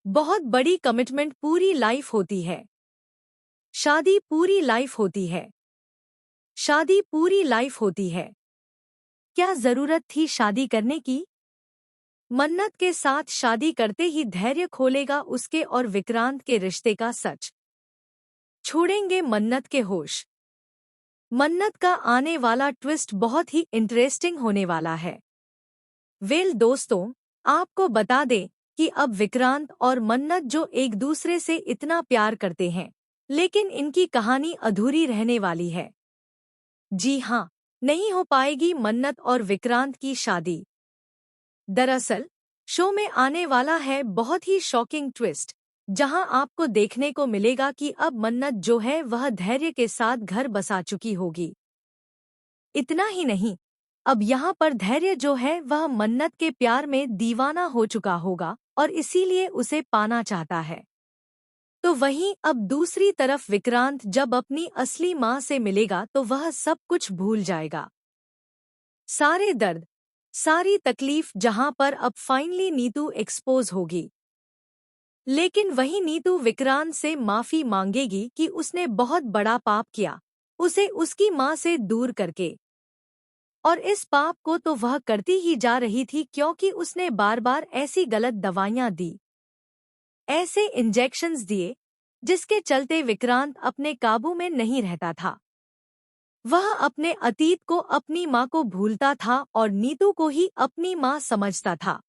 बहुत बड़ी कमिटमेंट पूरी लाइफ होती है। शादी पूरी लाइफ होती है। शादी पूरी लाइफ होती है। क्या जरूरत थी शादी करने की? मन्नत के साथ शादी करते ही धैर्य खोलेगा उसके और विक्रांत के रिश्ते का सच। छोड़ेंगे मन्नत के होश। मन्नत का आने वाला ट्विस्ट बहुत ही इंटरेस्टिंग होने वाला है। दोस्तों, आपको बता दें कि अब विक्रांत और मन्नत जो एक दूसरे से इतना प्यार करते हैं, लेकिन इनकी कहानी अधूरी रहने वाली है। जी हाँ, नहीं हो पाएगी मन्नत और विक्रांत की शादी। दरअसल शो में आने वाला है बहुत ही शॉकिंग ट्विस्ट, जहां आपको देखने को मिलेगा कि अब मन्नत जो है वह धैर्य के साथ घर बसा चुकी होगी। इतना ही नहीं, अब यहाँ पर धैर्य जो है वह मन्नत के प्यार में दीवाना हो चुका होगा और इसीलिए उसे पाना चाहता है। तो वहीं अब दूसरी तरफ विक्रांत जब अपनी असली माँ से मिलेगा तो वह सब कुछ भूल जाएगा। सारे दर्द, सारी तकलीफ, जहां पर अब फाइनली नीतू एक्सपोज होगी। लेकिन वही नीतू विक्रांत से माफी मांगेगी कि उसने बहुत बड़ा पाप किया, उसे उसकी माँ से दूर करके। और इस पाप को तो वह करती ही जा रही थी क्योंकि उसने बार बार ऐसी गलत दवाइयां दी, ऐसे इंजेक्शंस दिए, जिसके चलते विक्रांत अपने काबू में नहीं रहता था। वह अपने अतीत को, अपनी माँ को भूलता था और नीतू को ही अपनी माँ समझता था।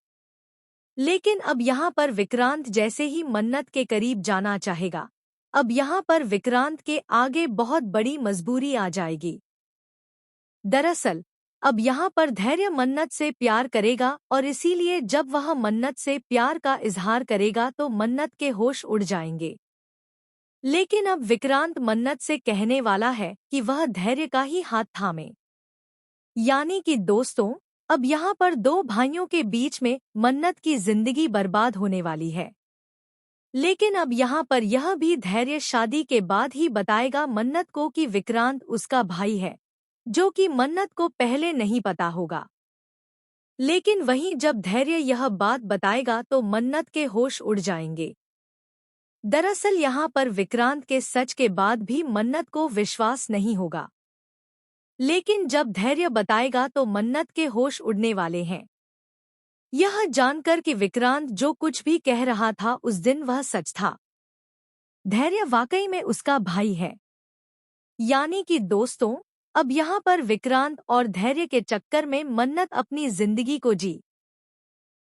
लेकिन अब यहाँ पर विक्रांत जैसे ही मन्नत के करीब जाना चाहेगा, अब यहाँ पर विक्रांत के आगे बहुत बड़ी मजबूरी आ जाएगी। दरअसल अब यहाँ पर धैर्य मन्नत से प्यार करेगा और इसीलिए जब वह मन्नत से प्यार का इजहार करेगा तो मन्नत के होश उड़ जाएंगे। लेकिन अब विक्रांत मन्नत से कहने वाला है कि वह धैर्य का ही हाथ थामे। यानी कि दोस्तों, अब यहाँ पर दो भाइयों के बीच में मन्नत की जिंदगी बर्बाद होने वाली है। लेकिन अब यहाँ पर यह भी धैर्य शादी के बाद ही बताएगा मन्नत को कि विक्रांत उसका भाई है, जो कि मन्नत को पहले नहीं पता होगा। लेकिन वहीं जब धैर्य यह बात बताएगा तो मन्नत के होश उड़ जाएंगे। दरअसल यहाँ पर विक्रांत के सच के बाद भी मन्नत को विश्वास नहीं होगा। लेकिन जब धैर्य बताएगा तो मन्नत के होश उड़ने वाले हैं। यह जानकर कि विक्रांत जो कुछ भी कह रहा था उस दिन वह सच था। धैर्य वाकई में उसका भाई है। यानी कि दोस्तों, अब यहाँ पर विक्रांत और धैर्य के चक्कर में मन्नत अपनी जिंदगी को जी